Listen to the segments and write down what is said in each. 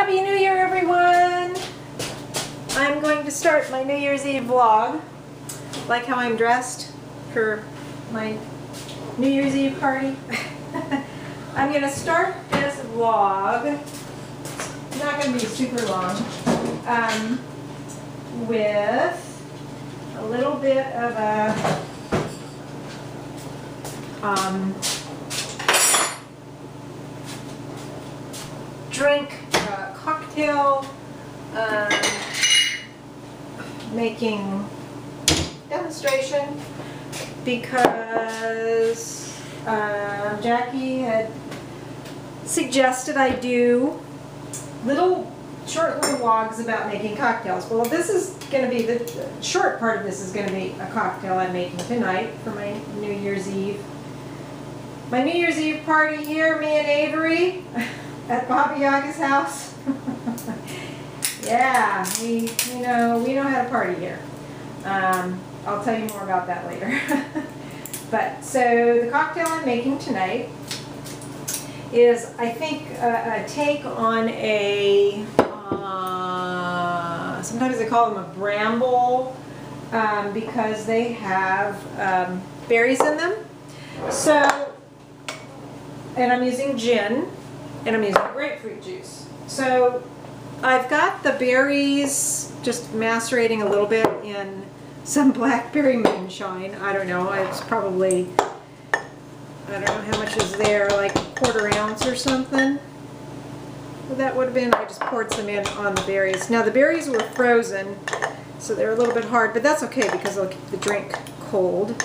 Happy New Year, everyone! I'm going to start my New Year's Eve vlog. Like how I'm dressed for my New Year's Eve party. I'm going to start this vlog, it's not going to be super long, with a little bit of a drink, cocktail making demonstration, because Jackie had suggested I do short little vlogs about making cocktails. Well, this is going to be, the short part of this is going to be a cocktail I'm making tonight for my New Year's Eve. My New Year's Eve party here, me and Avery at Baba Yaga's house. Yeah, we know how to party here. I'll tell you more about that later. But so the cocktail I'm making tonight is, I think, a take on a, sometimes they call them a bramble, because they have berries in them. So, and I'm using gin, and I'm using grapefruit juice. So I've got the berries just macerating a little bit in some blackberry moonshine. I don't know, it's probably, I don't know how much is there, like a quarter ounce or something. Well, that would have been, I just poured some in on the berries. Now the berries were frozen, so they're a little bit hard, but that's okay because they'll keep the drink cold.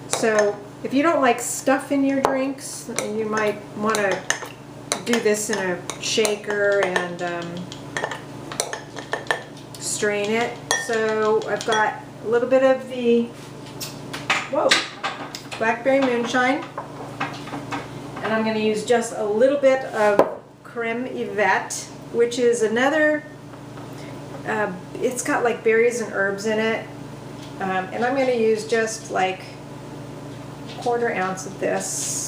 So if you don't like stuff in your drinks, you might want to do this in a shaker and strain it. So I've got a little bit of the blackberry moonshine, and I'm going to use just a little bit of creme yvette, which is another, it's got like berries and herbs in it, and I'm going to use just like a quarter ounce of this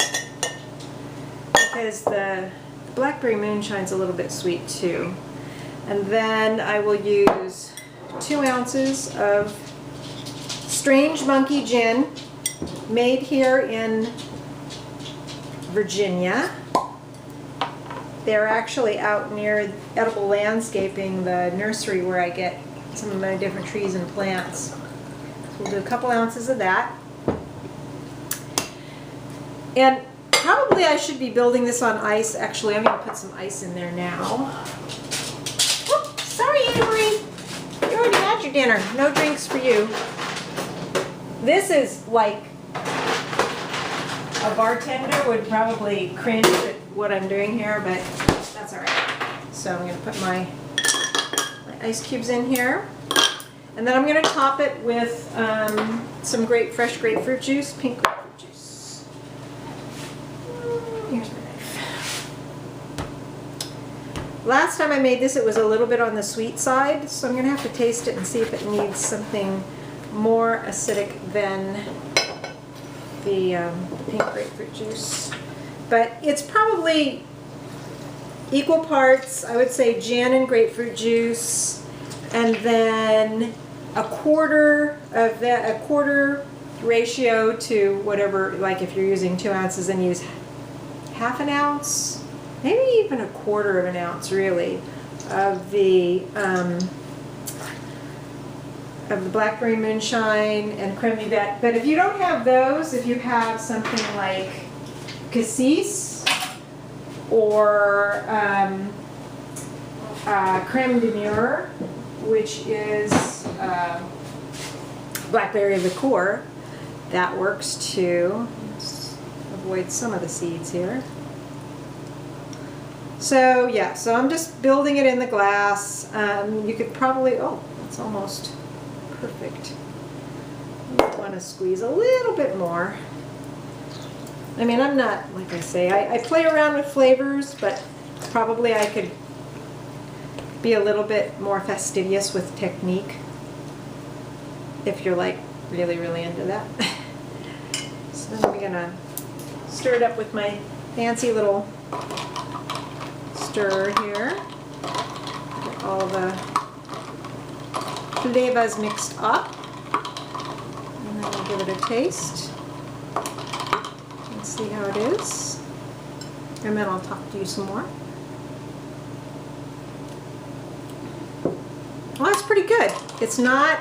because the blackberry moonshine's a little bit sweet too. And then I will use 2 ounces of Strange Monkey gin, made here in Virginia. They're actually out near Edible Landscaping, the nursery where I get some of my different trees and plants. So we'll do a couple ounces of that. And probably I should be building this on ice. Actually, I'm going to put some ice in there now. Whoop, sorry, Avery. You already had your dinner. No drinks for you. This is like, a bartender would probably cringe at what I'm doing here, but that's all right. So I'm going to put my ice cubes in here. And then I'm going to top it with some fresh grapefruit juice, pink grapefruit juice. Here's my knife. Last time I made this, it was a little bit on the sweet side, so I'm going to have to taste it and see if it needs something more acidic than the pink grapefruit juice. But it's probably equal parts, I would say, gin and grapefruit juice, and then a quarter of that, a quarter ratio to whatever, like if you're using 2 ounces, then use half an ounce, maybe even a quarter of an ounce really, of the blackberry moonshine and creme yvette. But if you don't have those, if you have something like cassis or creme de mure, which is blackberry liqueur, that works too. Let's avoid some of the seeds here. So yeah, so I'm just building it in the glass. You could probably, oh, it's almost perfect. I want to squeeze a little bit more. I mean, I'm not, like I say, I play around with flavors, but probably I could be a little bit more fastidious with technique if you're like really, really into that. So then I'm gonna stir it up with my fancy little stir here. all the flavors mixed up. And then we'll give it a taste and see how it is. And then I'll talk to you some more. Well, that's pretty good. It's not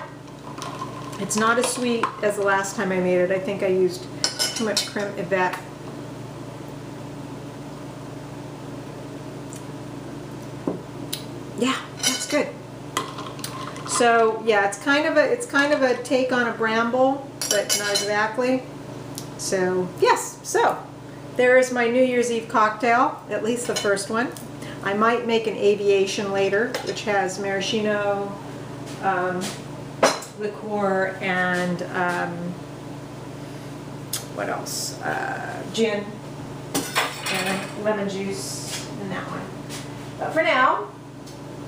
as sweet as the last time I made it. I think I used too much creme Yvette. Yeah, that's good. So yeah, it's kind of a take on a bramble, but not exactly. So yes, so there is my New Year's Eve cocktail, at least the first one. I might make an aviation later, which has maraschino, liqueur, and what else? Gin and lemon juice in that one. But for now,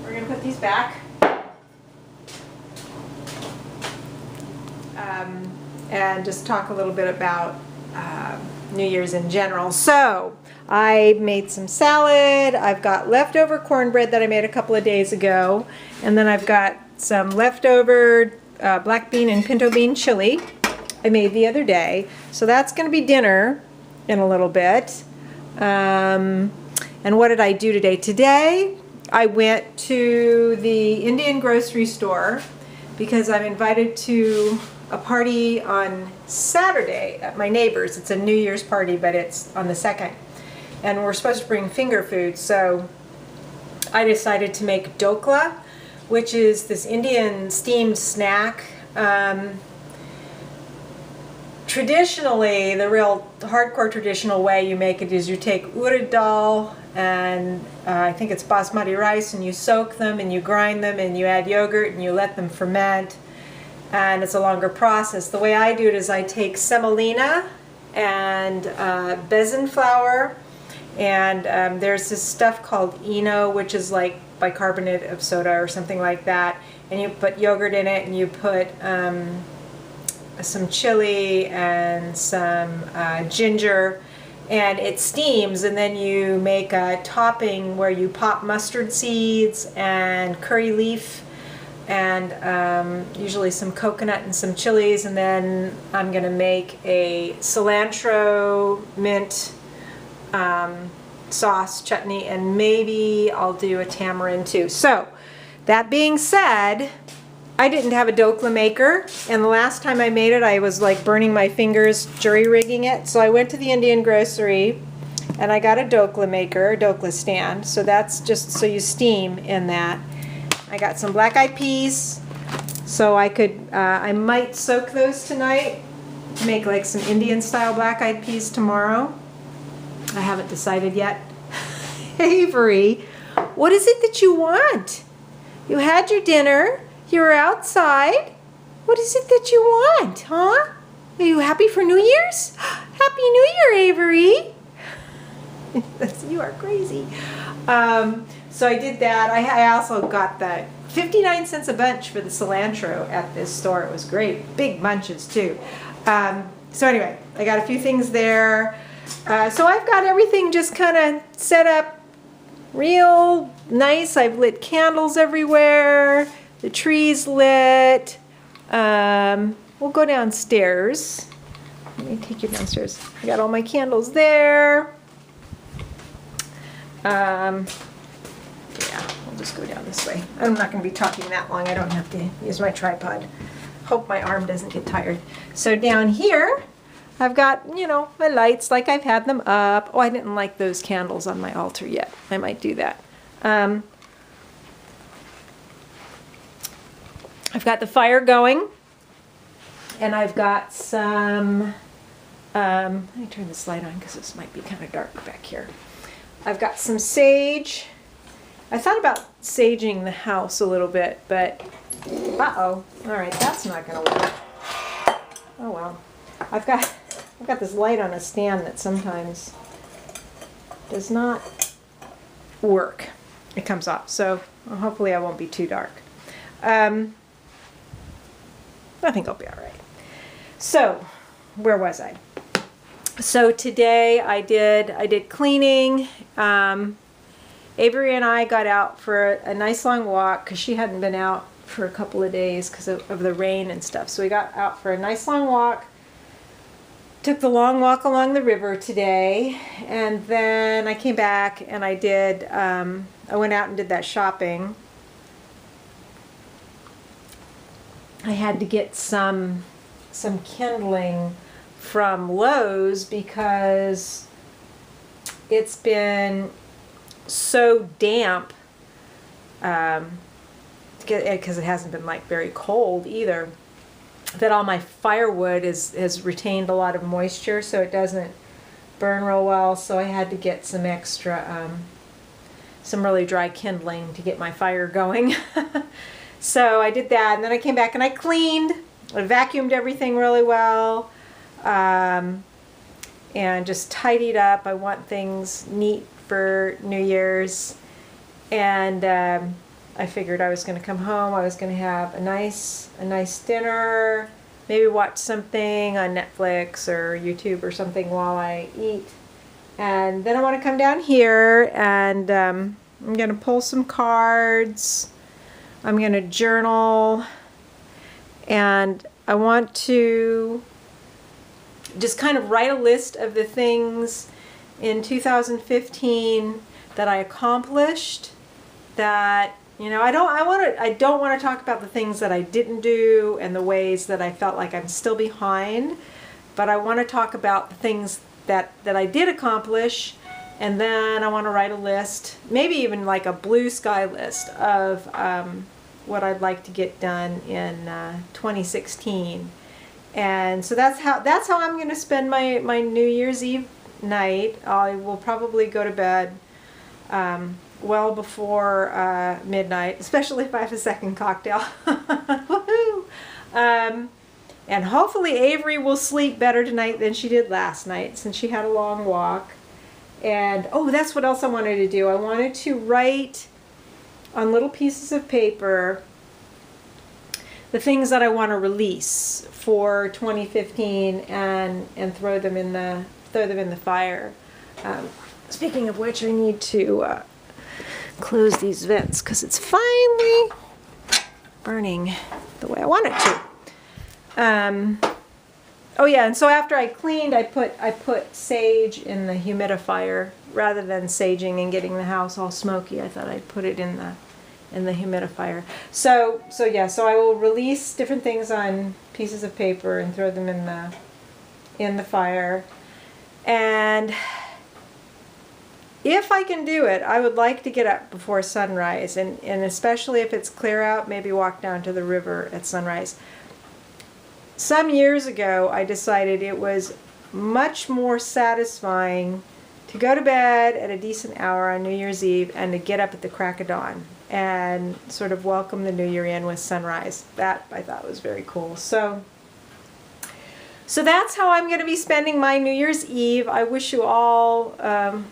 we're going to put these back. And just talk a little bit about New Year's in general. So I made some salad. I've got leftover cornbread that I made a couple of days ago. And then I've got some leftover black bean and pinto bean chili I made the other day. So that's going to be dinner in a little bit. And what did I do today? Today I went to the Indian grocery store because I'm invited to a party on Saturday at my neighbor's. It's a New Year's party, but it's on the 2nd. And we're supposed to bring finger food, so I decided to make dokla, which is this Indian steamed snack. Traditionally, the real hardcore traditional way you make it is you take urad dal and I think it's basmati rice, and you soak them and you grind them and you add yogurt and you let them ferment. And it's a longer process. The way I do it is I take semolina and besan flour, and there's this stuff called Eno, which is like bicarbonate of soda or something like that, and you put yogurt in it, and you put some chili and some ginger, and it steams, and then you make a topping where you pop mustard seeds and curry leaf and usually some coconut and some chilies, and then I'm going to make a cilantro mint sauce chutney, and maybe I'll do a tamarind too. So that being said, I didn't have a dokla maker, and the last time I made it I was like burning my fingers jury rigging it, so I went to the Indian grocery and I got a dokla maker, a dokla stand. So that's just so you steam in that. I got some black-eyed peas, so I could, I might soak those tonight, make like some Indian-style black-eyed peas tomorrow. I haven't decided yet. Avery, what is it that you want? You had your dinner, you were outside. What is it that you want, huh? Are you happy for New Year's? Happy New Year, Avery! You are crazy. So I did that. I also got the 59 cents a bunch for the cilantro at this store. It was great. Big bunches too. So anyway, I got a few things there. So I've got everything just kind of set up real nice. I've lit candles everywhere. The tree's lit. We'll go downstairs. Let me take you downstairs. I got all my candles there. Yeah, we'll just go down this way. I'm not going to be talking that long. I don't have to use my tripod. Hope my arm doesn't get tired. So down here, I've got, you know, my lights like I've had them up. Oh, I didn't like those candles on my altar yet. I might do that. I've got the fire going, and I've got some, let me turn this light on because this might be kind of dark back here. I've got some sage. I thought about saging the house a little bit, but uh-oh. All right, that's not going to work. Oh well. I've got this light on a stand that sometimes does not work. It comes off, so hopefully I won't be too dark. I think I'll be all right. So, where was I? So today I did cleaning, and Avery and I got out for a nice long walk because she hadn't been out for a couple of days because of the rain and stuff. So we got out for a nice long walk. Took the long walk along the river today, and then I came back and I went out and did that shopping. I had to get some kindling from Lowe's because it's been so damp, because it hasn't been like very cold either, that all my firewood has retained a lot of moisture, so it doesn't burn real well. So I had to get some extra, some really dry kindling to get my fire going. So I did that, and then I came back and I cleaned. I vacuumed everything really well, and just tidied up. I want things neat for New Year's, and I figured I was going to come home. I was going to have a nice dinner, maybe watch something on Netflix or YouTube or something while I eat, and then I want to come down here and I'm going to pull some cards. I'm going to journal, and I want to just kind of write a list of the things in 2015 that I accomplished, that, you know, I don't want to talk about the things that I didn't do and the ways that I felt like I'm still behind, but I want to talk about the things that I did accomplish. And then I want to write a list, maybe even like a blue sky list of what I'd like to get done in 2016. And so that's how I'm going to spend my New Year's Eve night. I will probably go to bed well before midnight, especially if I have a second cocktail. Woohoo! And hopefully Avery will sleep better tonight than she did last night, since she had a long walk. And, oh, that's what else I wanted to do. I wanted to write on little pieces of paper the things that I want to release for 2015 and throw them in the fire. Speaking of which, I need to close these vents because it's finally burning the way I want it to. Oh yeah, and so after I cleaned, I put sage in the humidifier rather than saging and getting the house all smoky. I thought I'd put it in the humidifier. So I will release different things on pieces of paper and throw them in the fire. And if I can do it, I would like to get up before sunrise, and especially if it's clear out, maybe walk down to the river at sunrise. Some years ago, I decided it was much more satisfying to go to bed at a decent hour on New Year's Eve and to get up at the crack of dawn and sort of welcome the new year in with sunrise. That I thought was very cool. So that's how I'm going to be spending my New Year's Eve. I wish you all a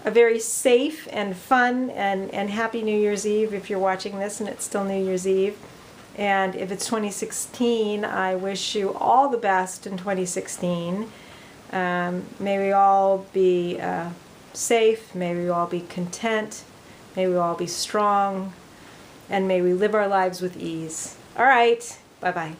very safe and fun and happy New Year's Eve if you're watching this and it's still New Year's Eve. And if it's 2016, I wish you all the best in 2016. May we all be safe, may we all be content, may we all be strong, and may we live our lives with ease. All right, bye-bye.